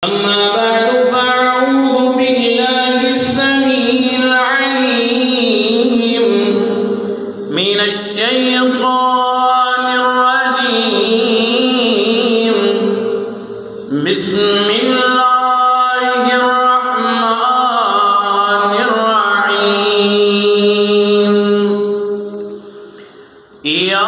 أما بعد فأعوذ بالله السميع العليم من الشيطان الرجيم بسم الله الرحمن الرحيم يا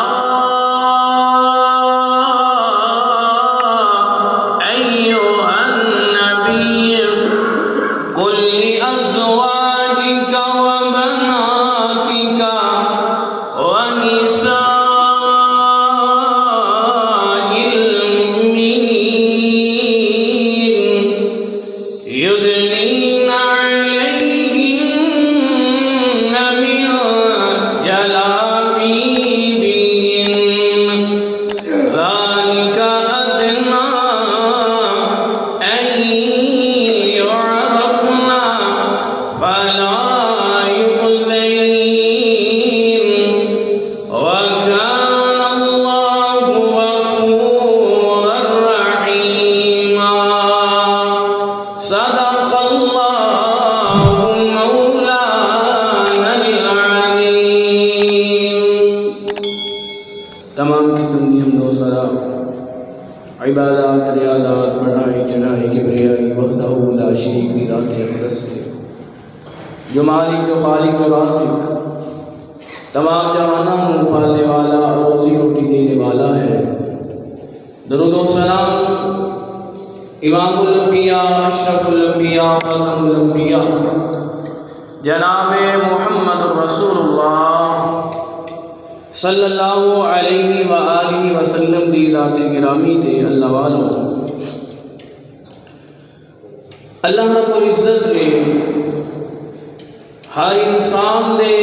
تمام قسم کی حمد و ثنا عبادات ریاضات بڑھائی چڑھائی کبریائی وحدہ لا شریک کی ذات اقدس ہے جو مالک جو خالق و رازق تمام جہانوں کو پالنے والا روزی روٹی دینے والا ہے۔ درود و سلام امام الانبیاء اشرف الانبیاء خاتم الانبیاء جناب محمد رسول اللہ صلی اللہ علیہ وآلہ وسلم دی ذات گرامی تے اللہ والو۔ اللہ رب العزت نے ہر انسان دے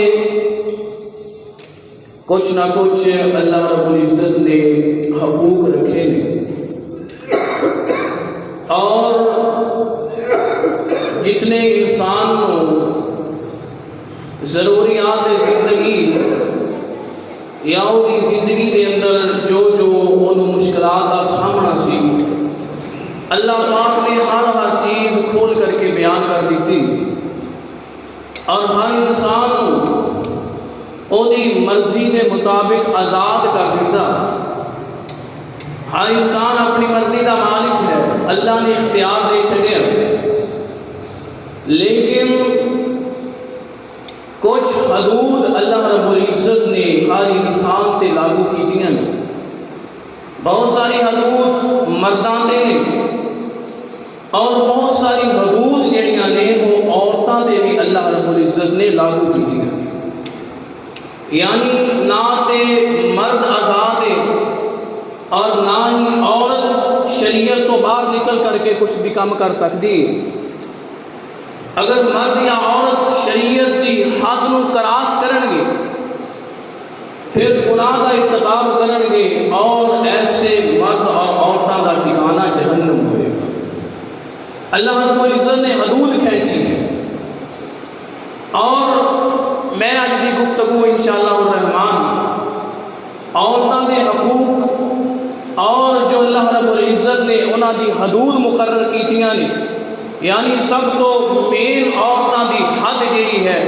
کچھ نہ کچھ اللہ رب العزت نے حقوق رکھے نے، اور جتنے انسان کو ضروریات زندگی یا دی زندگی دے اندر جو مشکلات کا سامنا سی، اللہ پاک نے ہر چیز کھول کر کے بیان کر دیتی، اور ہر انسان کو دی مرضی کے مطابق آزاد کر دیتا۔ ہر انسان اپنی مرضی کا مالک ہے، اللہ نے اختیار دے چھڑیا، لیکن کچھ حدود اللہ رب العزت نے ہر انسان تے لاگو کیتیاں نے۔ بہت ساری حدود مرداں دے نے اور بہت ساری حدود جڑیاں نے وہ عورتاں دے بھی اللہ رب العزت نے لاگو کیتیاں، یعنی نہ تے مرد آزاد ہے اور نہ ہی عورت شریعت تو باہر نکل کر کے کچھ بھی کام کر سکتی ہے۔ اگر مرد یا عورت شریعت کی حد نو کراس کرن گے پھر گناہ کا ارتکاب کرن گے، اور ایسے مرد اور عورتوں کا ٹھکانہ جہنم ہوئے گا۔ اللہ رب العزت نے حدود کھینچی ہے، اور میں آج کی گفتگو انشاءاللہ الرحمن عورتوں کے حقوق اور جو اللہ رب العزت نے انہاں دی حدود مقرر کیتیاں نے، یعنی سب تو مین عورتوں کی حد جیڑی ہے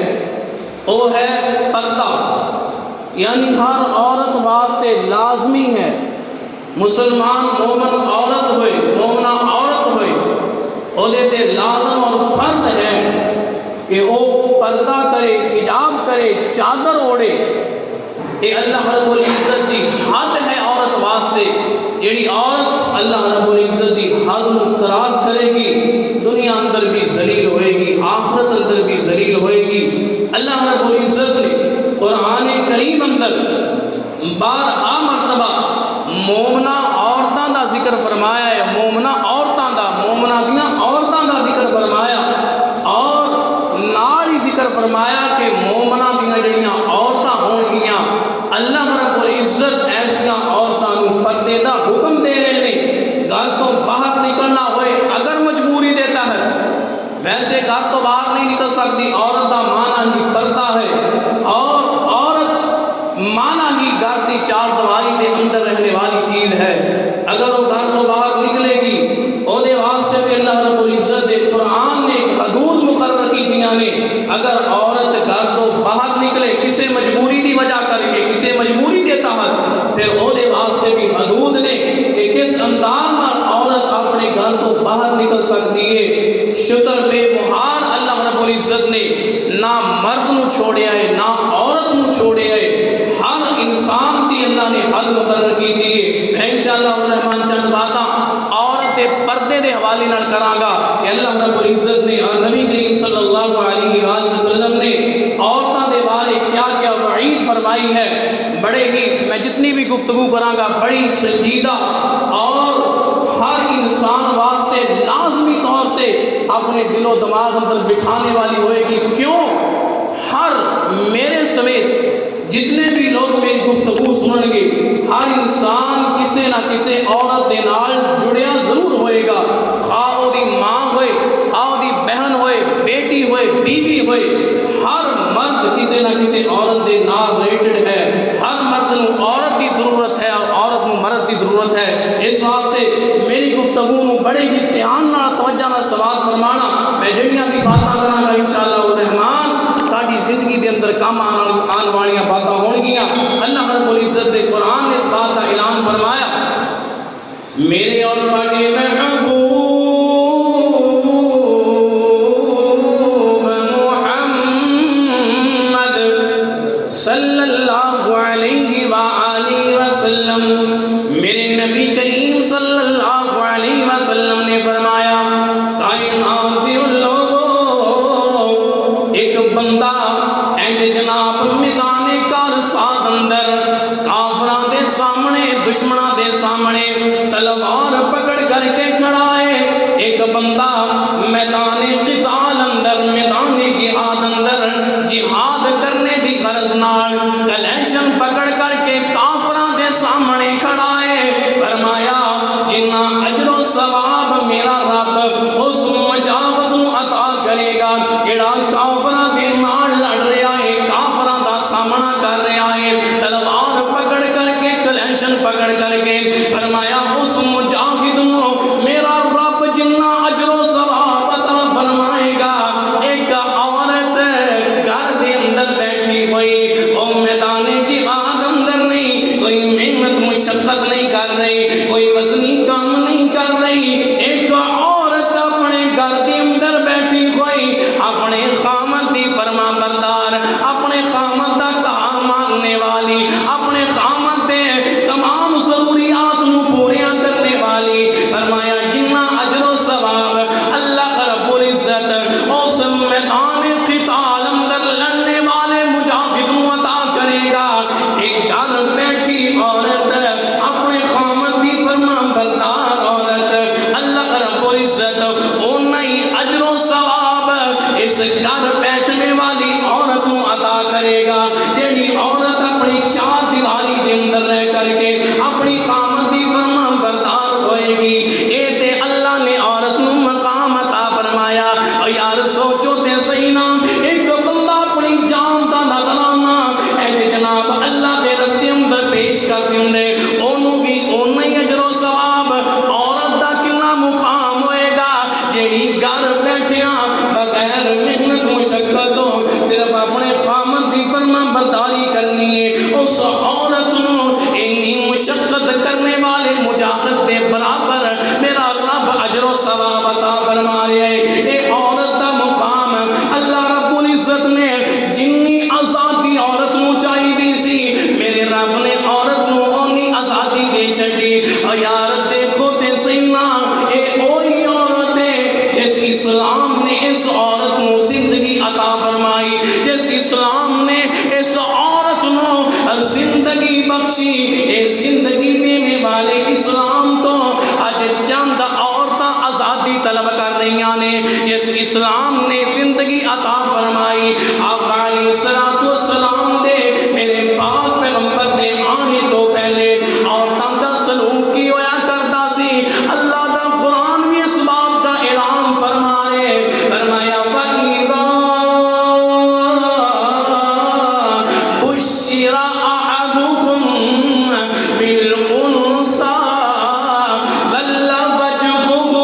وہ ہے پردہ، یعنی ہر عورت واسطے لازمی ہے، مسلمان مومن عورت ہوئے مومنہ عورت ہوئے وہ تے لازم اور فرض ہے کہ وہ پردہ کرے، حجاب کرے، چادر اوڑے۔ یہ اللہ رب العزت کی حد ہے عورت واسطے، جیڑی عورت اللہ رب العزت کی حد کو کراس کرے گی دنیا اندر بھی ذلیل ہوئے گی، آخرت اندر بھی ذلیل ہوئے گی۔ اللہ رب العزت نے قرآن کریم اندر بارہا مرتبہ مومنہ عورتاں دا ذکر فرمایا ہے، مومنہ عورتاں دا، مومنہ دیاں عورتاں دا ذکر فرمایا، اور نال ہی ذکر فرمایا کہ مومنہ دیاں جڑیاں عورتاں ہون گیاں، اللہ رب العزت ایسیاں عورتاں نو پردے دا حکم دے رہے ہیں۔ گھر تو باہر نکلنا ہوئے اگر مجبوری دیتا ہے، ویسے گھر تو باہر نہیں نکل سکتی، عورت کا معنی ہی پردہ ہے، اور عورت معنی ہی گھر کی چار دیواری کے اندر رہنے والی چیز ہے۔ اگر وہ گھر تو باہر نکلے گی وہ واسطے پہ اللہ اللہ رب العزت قرآن نے حدود مقرر کی دیا نے اگر عورت گھر تو باہر نکلے کسے مجبوری دی وجہ کر کے کسے مجبوری کے تحت پھر او دے واسطے بھی حدود نے کہ کس انداز نال عورت اپنے گھر تو باہر نکل سکتی ہے شتر بے مہار اللہ رب العزت نے نہ مرد نو چھوڑیا ہے نہ عورت نو چھوڑیا ہے ہر انسان کی اللہ نے حد مقرر کی تھی میں انشاءاللہ الرحمن چند باتاں عورت دے پردے دے حوالے نال کراں گا کہ اللہ رب العزت نے اور نبی کریم صلی اللہ علیہ وآلہ وسلم نے عورتوں دے بارے کیا کیا وعید فرمائی ہے بڑے ہی میں جتنی بھی گفتگو کراں گا بڑی سنجیدہ اور ہر انسان واسطے لازمی طور پہ اپنے دل و دماغ اندر بٹھانے والی ہوئے گی کیوں ہر میرے سمیت جتنے بھی لوگ میری گفتگو سنن گے ہر انسان کسے نہ کسے عورت دے نال جڑیا ضرور ہوئے گا خواہ او دی ماں ہوئے خواہ او دی بہن ہوئے بیٹی ہوئے بیوی ہوئے ہر مرد کسے نہ کسے عورت دے نال ریلیٹڈ ہے ہر مرد نو عورت کی ضرورت ہے اور عورت نو مرد کی ضرورت ہے اس واسطے میری گفتگو نو بڑے ہی دھیان نال توجہ نال سوال فرمانا میں جڑیاں بھی باتاں کراں گا انشاءاللہ الرحمن ساری زندگی دے اندر کام آن والیاں باتاں ہون گیاں اللہ رب العزت نے قرآن نے اس بات کا اعلان فرمایا میرے اور تواڈے محبوب محمد صلی اللہ علیہ وآلہ وسلم میرے نبی کریم صلی اللہ علیہ وسلم نے فرمایا کائنات دے لوگوں ایک بندہ اینج جناب میدان کارساد اندر کافراں دے سامنے دشمناں دے سامنے تلوار پکڑ کر کے کھڑا ہے ایک بندہ میدان قتال اندر میدان جہاد اندر جہاد کرنے دی غرض نال کلیشن پکڑ کر کے کافراں دے سامنے کھڑا ہے فرمایا جنہ اجر و ثواب میرا رب اس مجاہد نو عطا کرے گا جڑا کافراں دے نال لڑ رہا ہے کافراں دا سامنا کر رہا ہے تلوار پکڑ کر کے کلیشن پکڑ کر کے فرمایا اس مجاہد نو میرا رب جنہ اجر و ثواب عطا فرمائے گا ایک عورت گھر دے اندر بیٹھی ہوئی او میدان جہاد اندر نہیں کوئی محنت مشقت نہیں کر رہی کوئی وزنی کام نہیں کر رہی ایک عورت اپنے گھر دے اندر بیٹھی ہوئی اپنے خامد دی فرما بردار اپنے خامد دا کہا ماننے والی اپنے خامد دے تمام ضروریات نو پوریاں کرنے والی فرمایا جنہ اجر و ثواب اللہ رب العزت اس میدان قتال اندر لڑنے والے مجاہدوں عطا کرے گا ایک گھر بیٹھی عورت اپنے خامد دی فرما بردار عورت اللہ رب العزت اونا ہی اجر و ثواب اس گھر بیٹھنے والی عورت نو عطا کرے گا جیڑی عورت اپنی چار دیواری دے اندر رہ کر کے اپنی خامد دی فرما بردار ہوئے گی اے تے اللہ نے عورت نو مقام عطا فرمایا اور یار سوچو تے صحیح نا ایک بندہ اپنی جان دا نظرانہ اے جناب اللہ دے رستے اندر پیش کر دیندے اونوں بھی اونا ہی اجر و ثواب عورت دا کنا مقام ہوئے گا جیڑی گھر بیٹھیاں بغیر محنت مشقتوں صرف اپنے خامد دی فرما برداری کرنی ہے اس عورت نو انی مشقت کرنے والے مجاہد دے برابر میرا رب اجر و ثواب عطا فرما رہا ہے اے عورت دا مقام اللہ رب العزت نے جنی آزادی عورت نو چاہی دی سی میرے رب نے عورت نو اونی آزادی دے چھڑی اور یار دیکھو تے سینا اے اوہی عورت ہے جس اسلام نے اس عورت نو زندگی عطا فرمائی جس اسلام نے اس عورت نو زندگی بخشی اے زندگی دینے والے اسلام تو آج چند عورتاں آزادی طلب کر رہی نے جس اسلام نے زندگی عطا فرمائی آقا علیہ السلام دے میرے پاک پیغمبر دے آنے تو پہلے عورتاں دا سلوک کی ہویا کرتا سی اللہ دا قرآن بھی اس بات دا اعلان فرما رہے فرمایا وَإِذَا بُشِّرَ أَحَدُكُم بِالْأُنثَىٰ ظَلَّ وَجْهُهُ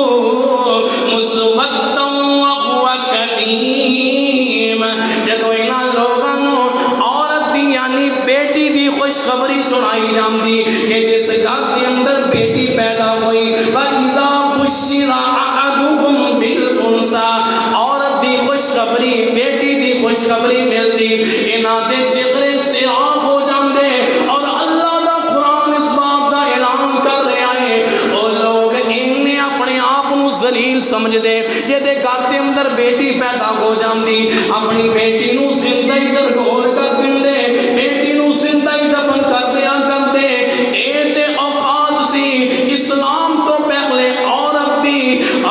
خوشخبری بیٹی دی خوشخبری ملتی انہاں دے چہرے سیاہ ہو جاندے اور اللہ دا قرآن اس بات دا اعلان کر رہا ہے او لوگ انہیں اپنے آپ نو ذلیل سمجھ دے جدے گھر دے اندر بیٹی پیدا ہو جاندی اپنی بیٹی نو زندہ ہی درگور کر دندے بیٹی نو زندہ ہی دفن کر دیا کرتے اے تے اوقات سی اسلام تو پہلے عورت دی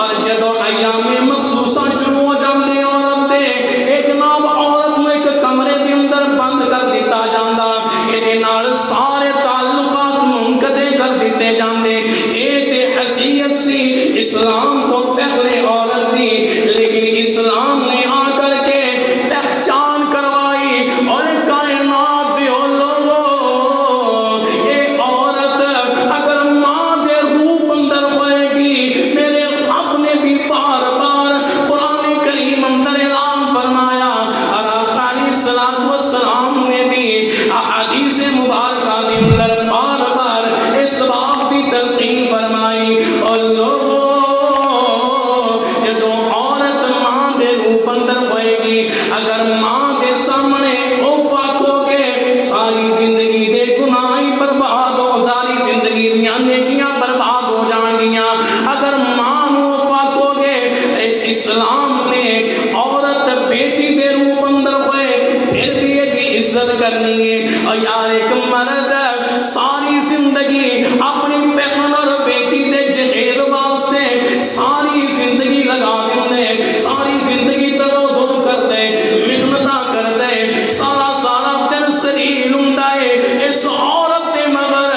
اور جدو ایام مخصوصہ شروع ہو جاندے عورت دے ایک جناب عورت نو ایک کمرے دے اندر بند کر دیتا جاندا اے نال سارے تعلقات منقطع کر دیتے جاندے اے تے حیثیت سی اسلام تو پہلے عورت دی لیکن اسلام نے آ کر کے پہچان کروائی اور کائنات دے لوگوں اے عورت اگر ماں دے روپ اندر ہوئے گی میرے رب نے بھی بار بار قرآن کریم اندر اعلان فرمایا اور آقا علیہ الصلوۃ والسلام نے بھی احادیث مبارکہ کے اندر بار بار اس بات کی تلقین فرمائی اور لوگوں جدو عورت ماں دے روپ اندر ہوئے گی اگر ماں کے سامنے اوفاق ہو کے ساری زندگی دے گناہی برباد ہو ساری زندگی دیاں نیکیاں برباد ہو جان گیاں اگر ماں نو اوفاق ہو گے اس اسلام نے عورت بیٹی دے روپ اندر ہوئے پھر بھی یہ عزت کرنی ہے اور یار ایک مرد ساری زندگی اپنی بہن اور بیٹی دے جہیز واسطے ساری زندگی لگا دے ساری زندگی درو دو کر دے محنت کر دے سارا دن سلیل ہوندا ہے اس عورت دے مگر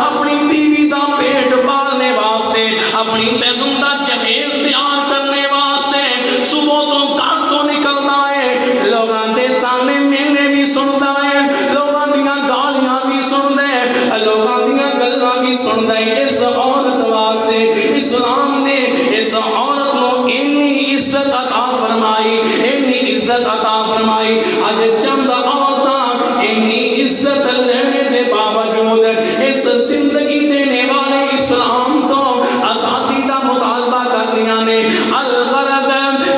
اپنی بیوی دا پیٹ پالنے واسطے اپنی بہن دا جہیز تیار کرنے واسطے صبح تو گھر تو نکلدا ہے لوگاں دے تانے مینے بھی سندا ہے لوگاں دیاں گالیاں بھی سندا ہے لوگاں دیاں گلاں بھی سندا ہے اس عورت واسطے اسلام نے اس عورت نو اتنی عزت عطا فرمائی اتنی عزت عطا فرمائی اج چند عورتاں اتنی عزت لینے دے باوجود اس زندگی دینے والے اسلام تو آزادی دا مطالبہ کر رہی نے الغرض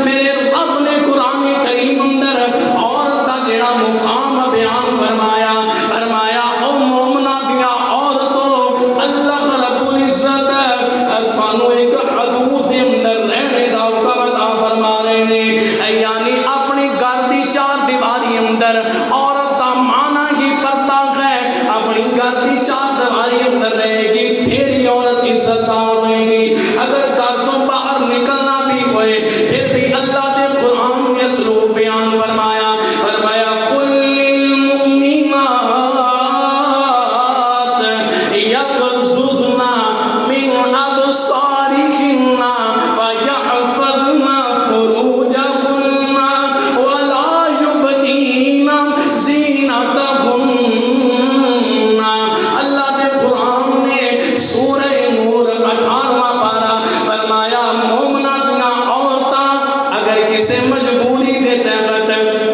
میرے رب نے قرآن کریم اندر عورت دا جڑا مقام بیان فرمایا او مومنہ دیا عورتوں اللہ رب العزت تھانوں ایک حدود دے اندر رہنے دا حکم عطا فرما رہے ہیں یعنی اپنی گھر دی چار دیواری اندر عورت دا معنی ہی پرتا ہے اپنی گھر دی چار دیواری اندر رہے گی پھر ہی عورت عزت دار ہوئے گی اگر گھر تو باہر نکلنا بھی ہوئے پھر بھی اللہ نے قرآن میں اسلوب بیان فرمایا قل للمؤمنات یغضضن من ابصارهن ویحفظن فروجهن ولا یبدین زینتهن اللہ نے قرآن نے سورہ نور 18واں پارہ فرمایا مومنہ دیا عورتاں اگر کسی مجبوری دے تحت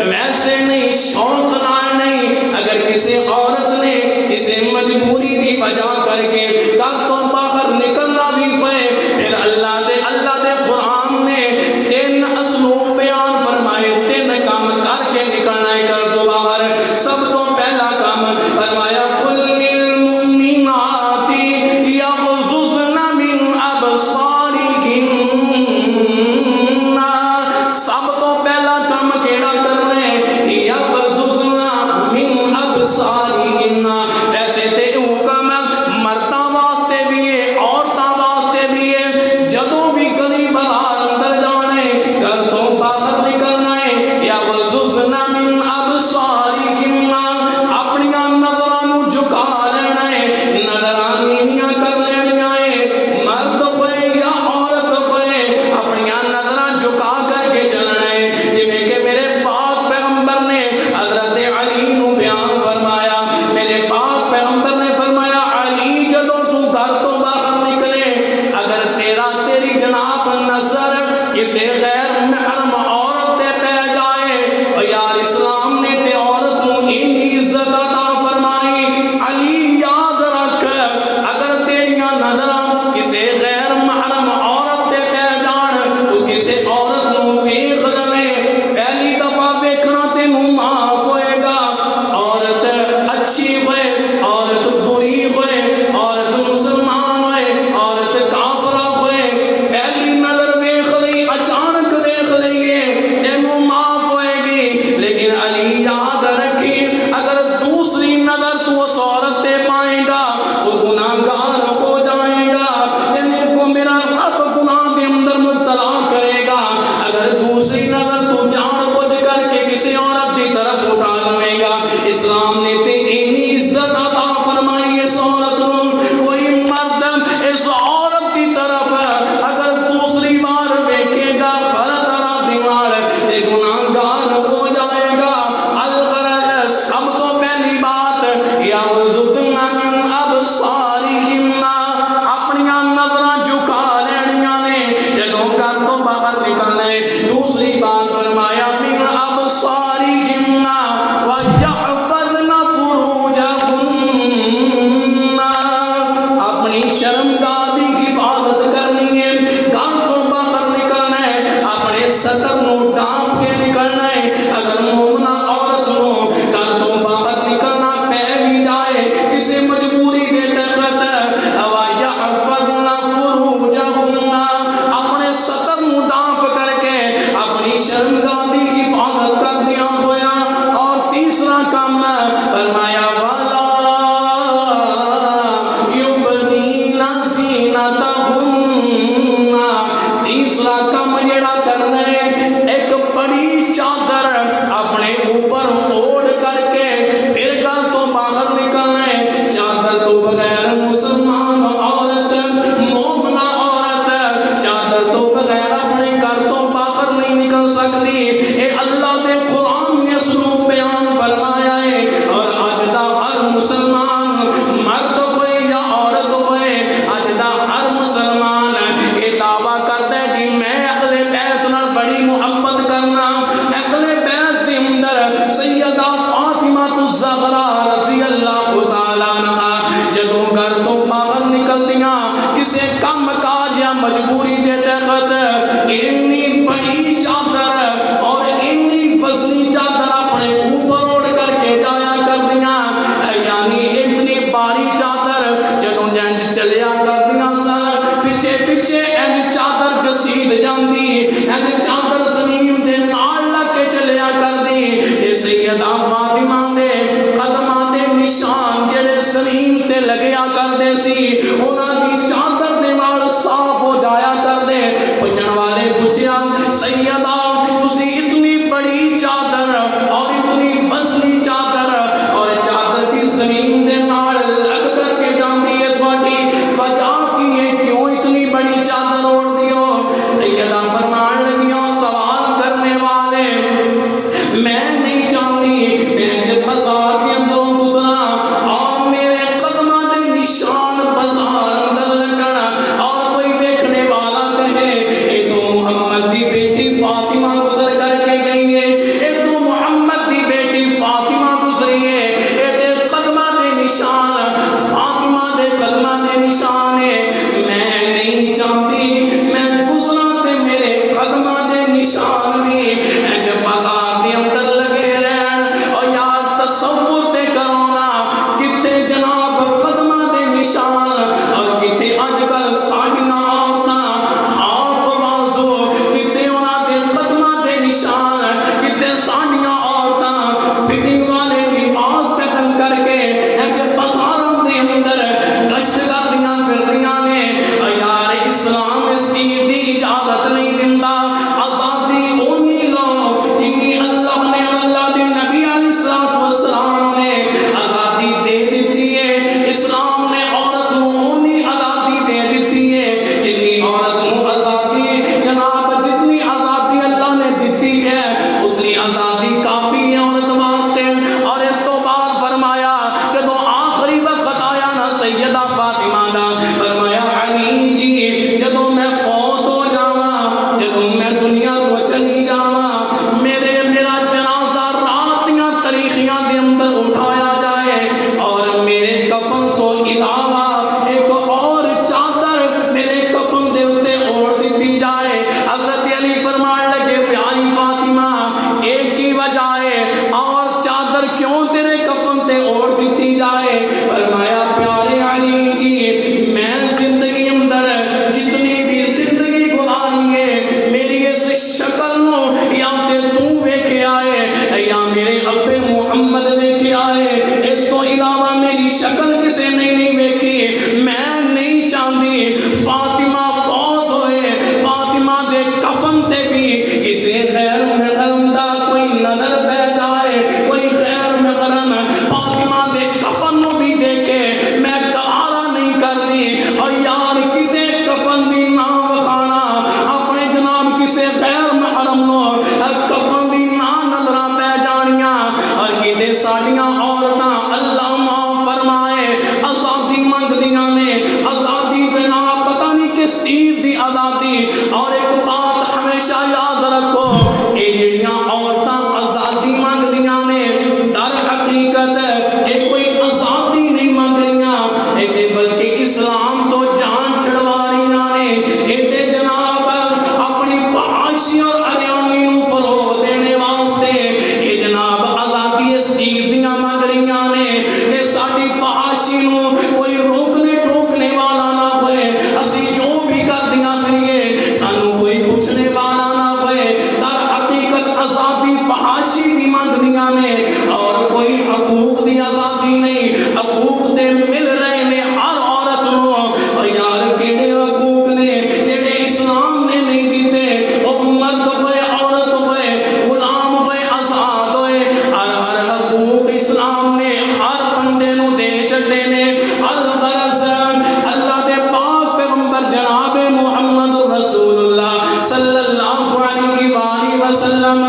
ویسے نہیں شوق نال نہیں اگر کسی عورت نے کسی مجبوری دی وجہ کر کے گھر تو باہر نکلنا بھی ہوئے پھر اللہ دے قرآن نے 3 اسلوب بیان فرمائے 3 کام کر کے نکلنا ہے گھر تو باہر سب تو پہلا کام فرمایا قل للمؤمنات یغضضن من ابصارهن سب تو پہلا کام کیڑا کرنا ہے یغضضن من ابصارهن ویسے تے حکم مرداں واسطے بھی ہے عورتاں واسطے بھی ہے جدوں بھی گلی بازار اندر جانا ہے گھر تو باہر نکلنا ہے یغضضن من ابصارهن اپنی نظراں نو جھکا لینا ہے نظراں نیویاں کر لینیاں ہے مرد ہوئے یا عورت ہوئے اپنی نظراں جھکا کر کے چلنا ہے جویں کہ میرے پاک پیغمبر نے حضرت علی نو بیان فرمایا میرے پاک پیغمبر نے فرمایا علی جدوں تو گھر تو باہر نکلے اگر تیری جناب نظر کسی غیر محرم عورت تے پہ جائے اور یار اسلام نے تے عورت نو اتنی عزت عطا فرمائی علی یاد رکھ اگر تیریاں نظراں کسی غیر محرم عورت تے پہ جان تو کسی عورت نو دیکھ لے پہلی نکل سکتی. اے اللہ دے قرآن نے اسلوب بیان فرمایا ہے. اور اج دا ہر مسلمان مرد ہوئے یا عورت ہوئے, اج دا ہر مسلمان یہ دعویٰ کرتا ہے جی میں اہل بیت نال بڑی محبت کرنا. اہل بیت دے اندر سیدہ فاطمہ الزہرا رضی اللہ تعالیٰ عنہا جدوں گھر تو باہر نکلدیاں کسے کم کاج یا مجبوری دے تحت اتنی بڑی چادر اور اتنی وزنی چادر اپنے اوپر اوڑھ کر کے جایا کردیاں, یعنی اتنی باری چادر جدوں جنج چلیا کردیاں سن پیچھے پیچھے انج چادر گسید جاندی, انج چادر زمین دے نال لگ کے چلیا کردی. اے سیدہ فاطمہ دے قدماں دے نشان جڑے زمین تے لگیا کردے سی انہاں دی چادر دے نال صاف ہو جایا کردے. پوچھن والے پوچھیا سیدہ تسی اتنی بڑی چادر اور اتنی وزنی چادر اور چادر بھی زمین دے نال لگ کر کے جاندی ہے, تھوڑی وجہ کی ہے کیوں اتنی بڑی چادر اوڑھدی ہو؟ سیدہ فرمان لگیوں سوال کرنے والے میں نہیں جانتی, میں جب بازار کے اندروں گزرا اور میرے قدمہ دے نشان بازار اندر لگنا اور کوئی دیکھنے والا کہے اے تو محمد دی بیٹی فاطمہ گزر کر کے گئی ہے, اے تو محمد دی بیٹی فاطمہ گزری ہے, اے دے قدمہ دے نشان فاطمہ دے قدمہ دے نشان ہے. میں نہیں جانتی میں گزرا تے میرے قدمہ دے نشان بھی جب بازار دے اندر لگے رہن. اور یار تصور تے کرو نا کتھے جناب قدمہ دے نشان اور کتھے اج کل ساڑیاں عورتاں ہاف بازو, کتھے انہاں دے قدمہ دے نشان, کتھے ساڑیاں عورتاں فٹنگ والے لباس پہن کر کے ایک بازاراں دے اندر گشت کردیاں پھردیاں نے. یار اسلام اس چیز دی اجازت نہیں دیندا. آزادی اونی لو جنی اللہ نے اللہ دے نبی علیہ السلام نے آزادی دے دیتی ہے. اسلام نے عورت کو اونی آزادی دے دیتی ہے جنی عورت کو آزادی, جناب جتنی آزادی اللہ نے دیتی ہے اتنی آزادی کافی ہے عورت واسطے. اور اس تو بعد فرمایا جدوں آخری وقت آیا نا سیدہ فاطمہ دا, فرمایا علی جی جدوں میں فوت ہو جاواں, جدوں میں دنیا کو چلی جاواں, میرا جنازہ رات دیاں تاریخیاں دے اندر اٹھایا جائے اور میرے کفن تو علاوہ ایک اور چادر میرے کفن دے اوتے اوڑھ دتی جائے. حضرت علی فرمان لگے پیاری فاطمہ ایک ہی وجہ ہے اور چادر کیوں تیرے کفن تے اوڑھ دتی جائے؟ فرمایا پیارے علی جی میں زندگی اندر جتنی بھی زندگی گزاری ہے میری اس شکل نو یا تے تو ویکھے آئے یا میرے ابے محمد ویکھے آئے, اس تو علاوہ میری شکل کسے نہیں ویکھی. میں نہیں چاہتی فاطمہ فوت ہوئے فاطمہ دے کفن تے بھی کسے غیر محرم دا کوئی نظر پہ جائے, کوئی غیر محرم فاطمہ دے کفن نو بھی دیکھے میں گوارا نہیں کرتی. اور یار کتے کفن بھی نہ وکھانا اپنے جناب کسے غیر محرم نو کفن بھی نہ نظراں پہ جانیاں. اور کتے ساڑیاں عورتاں اللہ معاف فرمائے آزادی منگدیاں نے, آزادی بنا پتہ نہیں کس چیز دی آزادی. اور ایک بات ہمیشہ یاد رکھو اے جڑیاں عورتاں آزادی منگدیاں نے در حقیقت اے کوئی آزادی نہیں منگ رہیاں, اے بلکہ اسلام تو جان چھڑوا رہیاں نے. اے تے جناب اپنی فحاشی اور اریانی نو فروغ دینے واسطے اے جناب آزادی اس چیز دیاں منگ رہیاں نے کہ ساڈی فحاشی نو کوئی روکنے والا نہ ہوئے, اسی جو بھی کر دیاں کریے سانو کوئی پوچھنے والا نہ ہوئے. در حقیقت آزادی فحاشی دی منگ دیاں نے اور کوئی حقوق دی آزادی نہیں. حقوق دے مل رہے نے ہر عورت نو, اور یار کیڑے حقوق نے جڑے اسلام نے نہیں دیتے. او مرد ہوئے عورت ہوئے غلام ہوئے آزاد ہوئے, ہر حقوق اسلام نے ہر بندے نو دے چھڈے نے. الغرض اللہ دے پاک پیغمبر جناب محمد رسول اللہ صلی اللہ علیہ وآلہ وسلم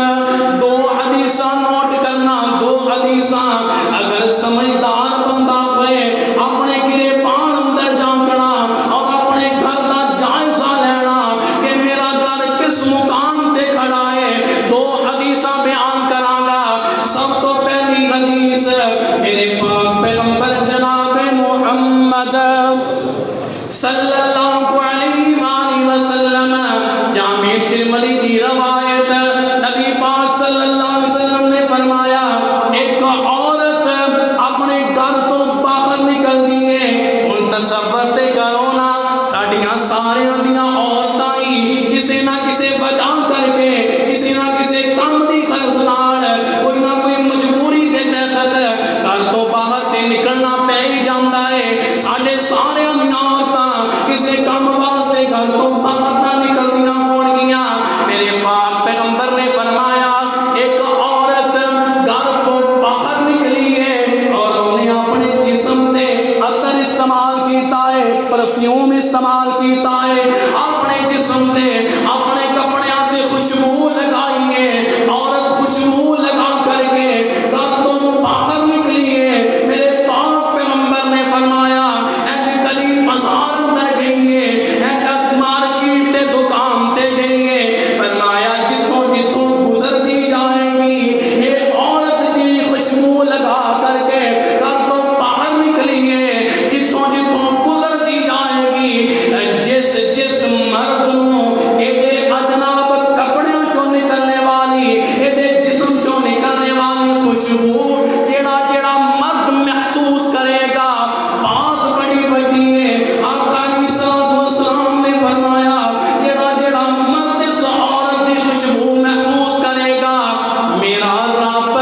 دو حدیثاں نوٹ کرنا، دو حدیثاں اگر سمجھدار بندہ ہوئے اپنے گریبان اندر جھانکنا اور اپنے گھر کا جائزہ لینا کہ میرا گھر کس مقام تے کھڑا ہے، دو حدیثاں بیان کراں گا۔ سب تو پہلی حدیث میرے پاک پیغمبر جناب محمد صلی اللہ علیہ وآلہ وسلم، جامع ترمذی کی روایت، نبی پاک صلی اللہ علیہ وسلم نے فرمایا ایک عورت اپنے گھر تو باہر نکل دیے، ان تصور تے کرو نا ساڈیاں ساریاں دیاں عورتاں ہی کسی نہ کسی وجہ کر کے کسی نہ کسی کام دی غرض نال کوئی نہ کوئی مجبوری کے تحت گھر تو باہر تے نکلنا پہ ہی جاندا ہے۔ ساڈے ساریاں دیاں عورتاں کسی کام واسطے گھر تو باہر نہ نکلدیاں ہون گیاں۔ میرے پاک پیغمبر نے فرمایا ایک عورت گھر تو باہر نکلی ہے اور انہیں اپنے جسم تے عطر استعمال کیتا ہے، پرفیوم استعمال کیتا ہے، اپنے جسم تے اپنے کپڑیاں تے خوشبو لگائی ہے، عورت خوشبو لگا کر کے گھر تو باہر نکلی ہے۔ میرے پاک پیغمبر نے فرمایا اج گلی بازار اندر گئی ہے، اج مارکیٹ تے دکان تے گئی ہے، فرمایا جتھوں جتھوں گزرتی جائے گی یہ عورت جی خوشبو لگا کر کے گھر تو باہر نکلی ہے، جتھوں جتھوں گزرتی جائے گی جس جس مرد نوں ایدے اجناب کپڑیاں چوں نکلنے والی ایدے جسم چوں نکلنے والی خوشبو جیڑا جیڑا مرد محسوس کرے گا بات بڑی بڑی ہے۔ آقا علیہ الصلوۃ والسلام نے فرمایا جیڑا جیڑا مرد اس عورت کی خوشبو محسوس کرے گا میرا رب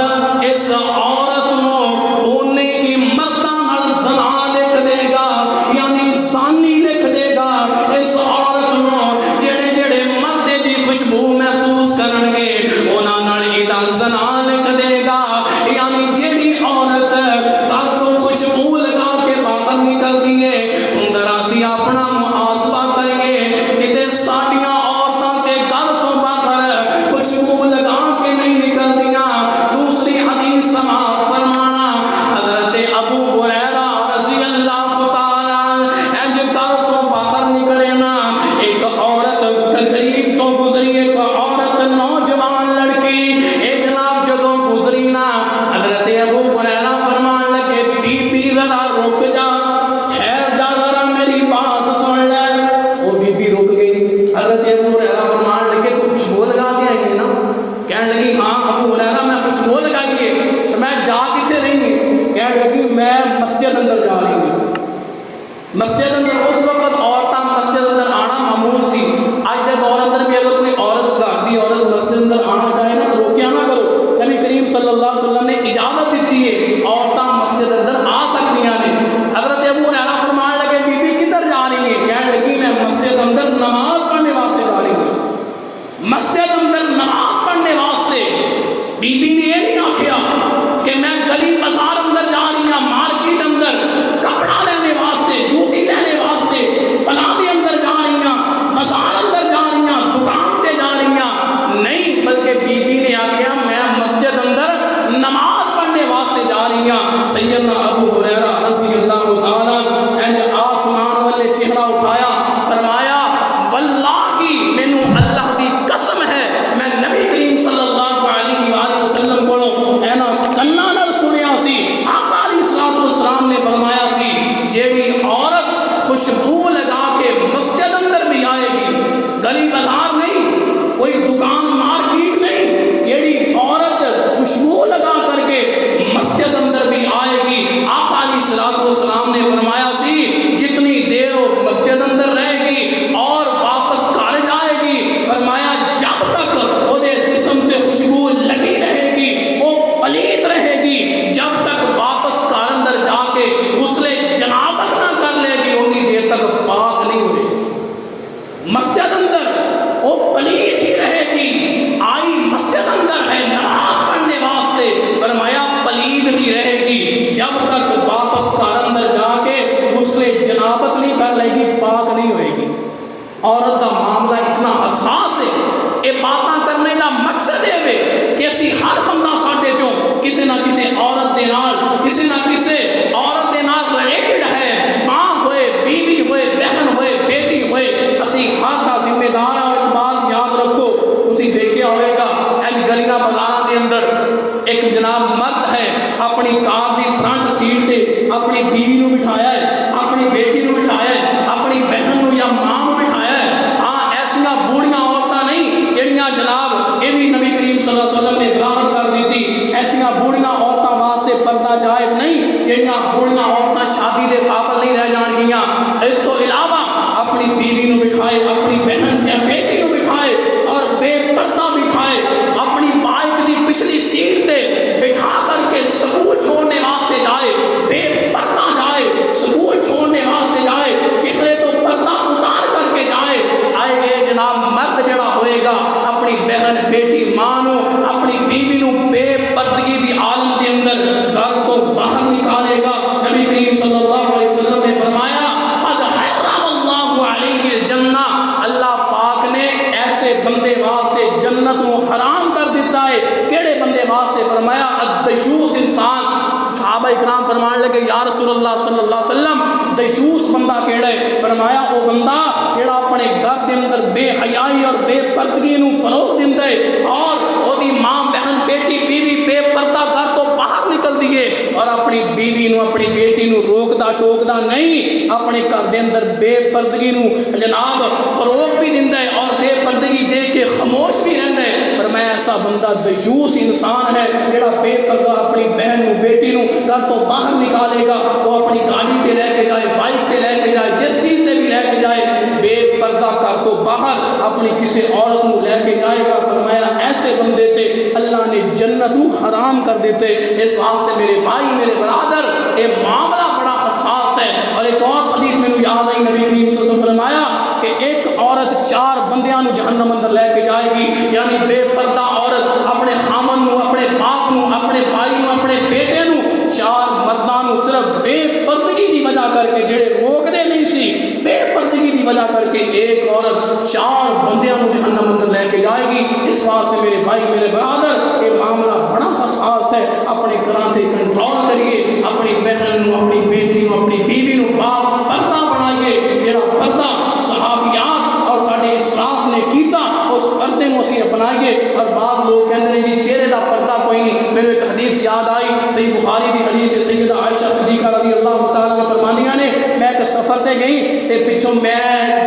اس عورت نوں اونے کی مرداں نال زنا لکھ دے گا، یعنی زانی لکھ دے گا۔ اس عورت نوں جڑے جڑے مرد دی خوشبو محسوس کرن گے انہاں نال ایدا زنا لکھ دے گا، یعنی جیڑی عورت گھر تو خوشبو لگا کے باہر نکلتی ہے اندر اسی اپنا محاسبہ کریے کتے ساڈیاں عورتاں تے گھر تو باہر خوشبو لگا کے نہیں نکلدیاں۔ دوسری حدیث سماعت فرمانا حضرت ابو ہریرہ رضی اللہ تعالی انج گھر تو باہر نکلے نا ایک عورت قریب تو گزری، ایک عورت نوجوان لڑکی ایک جناب جدوں گزری نا حضرت ابو ہریرہ فرمان لگے بی بی ذرا رک جا، ٹھہر جا ذرا میری بات سن لے۔ وہ بی بی رک گئی، حضرت ابو ہریرہ فرمان لگے تو خوشبو لگا کے آئی ہے نا؟ کہنے لگی ہاں ابو ہریرہ میں خوشبو لگائی ہے، میں جا کسے رہی ہوں؟ کہنے لگی میں مسجد اندر جا رہی ہوں۔ مسجد اندر اس وقت عورتاں مسجد اندر آنا معمول سی، آج دے دور اندر بھی اگر کوئی عورت گھر دی عورت مسجد اندر آنا چاہے نا روکیا نہ کرو، نبی کریم صلی اللہ علیہ وسلم نے اجازت دیتی ہے عورتاں مسجد اندر آ سکتی ہیں۔ حضرت ابو ہریرہ فرمان لگے بی بی کدھر جا رہی ہے؟ کہنے لگی میں مسجد اندر نماز پڑھنے واسطے جا رہی ہوں۔ مسجد اندر نماز پڑھنے واسطے بی بی نے یہ نہیں آکھیا کہ میں گلی بازار اندر جا رہی ہوں، مارکیٹ اندر کپڑا لینے واسطے، جوتی لینے واسطے، پناہ دے اندر جا رہی ہوں، بازار اندر جا رہی ہوں، دکان تے جا رہی ہوں، نہیں بلکہ بی بی نے آکھیا میں مسجد اندر نماز پڑھنے واسطے جا رہی ہوں۔ سیدنا ابو ہریرہ رضی اللہ تعالی انج آسمان والے چہرہ اٹھایا فرمایا واللہ مینوں اللہ دی قسم ہے میں نبی کریم صلی اللہ علیہ وآلہ وسلم کو اینا کناں نال سنیا سی، آقا علیہ الصلوۃ والسلام نے فرمایا سی جیڑی عورت خوشبو لگا کے مسجد اندر بھی آئے گی، گلی بازار نہیں، کوئی دکان مارکیٹ نہیں، جیڑی عورت خوشبو لگا کر کے مسجد اندر بھی آئے گی، آقا علیہ الصلوۃ والسلام نے فرمایا سی جتنی دیر وہ مسجد اندر رہے گی اور واپس گھر جائے گی، فرمایا جب تک وہ جسم پہ خوشبو لگی رہے گی وہ پلیت رہے گی، جب تک واپس گھر اندر جا کے غسل جنابت نہ کر لے گی اتنی دیر تک پاک نہیں ہوئے گی۔ مسجد اندر وہ پلیت ہی رہے گی، آئی مسجد اندر ہے نماز پڑھنے واسطے، فرمایا پلیت ہی رہے گی جب تک واپس گھر اندر جا کے غسل جنابت نہیں کر لے گی، پاک نہیں ہوئے گی۔ عورت کا معاملہ اتنا حساس ہے، یہ باتاں کرنے کا مقصد یہ ہے کہ اسی ہر بندہ ساڈے چوں کسی نہ کسی عورت دے نال کسی نہ کسی عورت دے نال ریلیٹڈ ہے، ماں ہوئے، بیوی ہوئے، بہن ہوئے، بیٹی ہوئے، اسی ہر دا ذمہ دار ہے۔ اور بات یاد رکھو، تسی دیکھیا ہوئے گا اج گلیاں بازاراں دے اندر ایک جناب مرد ہے اپنی کار دی فرنٹ سیٹ تے اپنی بیوی نو بٹھایا ہے، اپنی بیٹی نو بٹھایا ہے، اپنی بہن نو یا ماں نو بٹھایا ہے۔ ہاں ایسیاں بوڑھیاں عورتاں نہیں جہڑیاں جناب یہ بھی نبی کریم صلی اللہ علیہ وسلم نے وضاحت کر دیتی، ایسیاں بوڑھیاں عورتاں واسطے پردہ جائز نہیں جہڑیاں بوڑھیاں عورتاں شادی دے قابل نہیں رہ جان گیاں۔ اس تو علاوہ اپنی بیوی نو بٹھائے، اپنی بہن یا بیٹی نو بٹھائے اور بے پردہ بٹھائے، اپنی بائک دی پچھلی سیٹ تے بٹھا کر کے سکول چھوڑنے واسطے جائے، بے پردہ جائے، سکول چھوڑنے واسطے جائے، چہرے تو پردہ اتار کر کے جائے۔ آئے گئے جناب مرد جڑا ہوئے گا اپنی بہن، بیٹی، ماں نو، اپنی بیوی نو بے پردگی دی عالم دے اندر گھر کو باہر نکالے گا۔ نبی کریم صلی اللہ علیہ وسلم نے فرمایا قد حرم اللہ علیہ الجنہ، اللہ پاک نے ایسے بندے واسطے جنت کو حرام کر دیتا ہے۔ کیڑے بندے واسطے؟ فرمایا الدیوث انسان۔ صحابہ اکرام فرمان لگے یا رسول اللہ صلی اللہ علیہ وسلم دیوث بندہ کیڑا ہے؟ فرمایا وہ بندہ جڑا اپنے گھر دے اندر بے حیائی اور بے پردگی نو فروغ دیندا ہے اور اودی ماں، بہن، بیٹی، بیوی بے پردہ گھر تو باہر نکل دیے اور اپنی بیوی نو، اپنی بیٹی نو روکدا ٹوکدا نہیں، اپنے گھر دے اندر بے پردگی نو جناب فروغ بھی دیندا ہے اور بے پردگی دیکھ کے خاموش بھی رہندا ہے۔ فرمایا ایسا بندہ دیوث انسان ہے جڑا بے پردہ اپنی بہن نو، بیٹی نو گھر تو باہر نکالے گا، وہ اپنی گاڑی تے لے کے جائے، بائک تے لے کے جائے، جس چیز تے بھی لے کے جائے، بے پردہ گھر تو باہر اپنی کسی عورت نو لے کے جائے گا۔ فرمایا ایسے بندے تے اللہ نے جنت نو حرام کر دیتے۔ اس واسطے میرے بھائی، میرے برادر، یہ معاملہ بڑا حساس ہے۔ اور ایک اور حدیث میں یاد آئی، نبی کریم صلی اللہ علیہ وسلم فرمایا کہ ایک عورت 4 بندیاں نو جہنم اندر لے کے جائے گی، یعنی بے پردہ عورت اپنے خامن نو، اپنے باپ نو، اپنے بھائی نو، اپنے بیٹے نو، 4 مرداں نو صرف بے پردگی دی وجہ کر کے جڑے روکدے نہیں سی، بے پردگی دی وجہ کر کے ایک عورت 4 بندیاں نو جہنم اندر لے کے جائے گی۔ اس واسطے میرے بھائی، میرے برادر، یہ معاملہ بڑا حساس ہے۔ اپنے گھراں تے کنٹرول کریے، اپنی بہن نو، اپنی بیٹی نو، اپنی بیوی نو باپ پردہ بنائیے۔ جڑا پردہ صحابیات اور ساڈے اسلاف نے کیتا اس پردے کو اسی اپنائیے۔ اور بعض لوگ کہتے ہیں جی چہرے دا پردہ کوئی نہیں۔ میرے ایک حدیث یاد آئی، صحیح بخاری کی حدیث ہے، سیدہ عائشہ صدیقہ رضی اللہ تعالیٰ عنہ فرمانیاں نے میں ایک سفر تے گئی تے پچھوں میں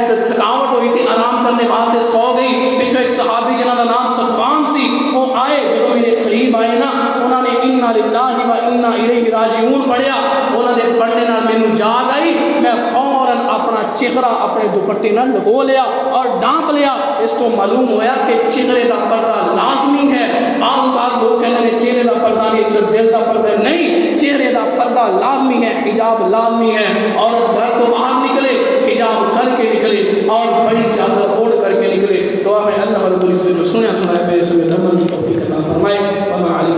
تھکاوٹ ہوئی تھی، آرام کرنے واسطے سو گئی۔ پچھوں ایک صحابی جنہاں دا نام صفوان سی، وہ آئے، جب میرے قریب آئے نا، انہوں نے انا للہ و انا الیہ راجعون پڑھیا۔ انہوں نے پڑھنے نال مینوں جاگ آئی، میں فوراً اپنا چہرہ اپنے دوپٹے نال لگو لیا اور ڈانپ لیا۔ اس کو معلوم ہویا کہ چہرے دا پردہ لازمی ہے۔ بعض لوگ کہتے ہیں چہرے دا پردہ نہیں، صرف دل دا پردہ نہیں، چہرے دا پردہ لازمی ہے، حجاب لازمی ہے۔ عورت گھر کو باہر نکلے حجاب کر کے نکلے اور بڑی چادر اوڑھ کر کے نکلے۔ دعا ہے اللہ رب العزت جو سنیا سنائے میرے سمجھ عمل کی توفیق عطا فرمائے۔ وما علیہ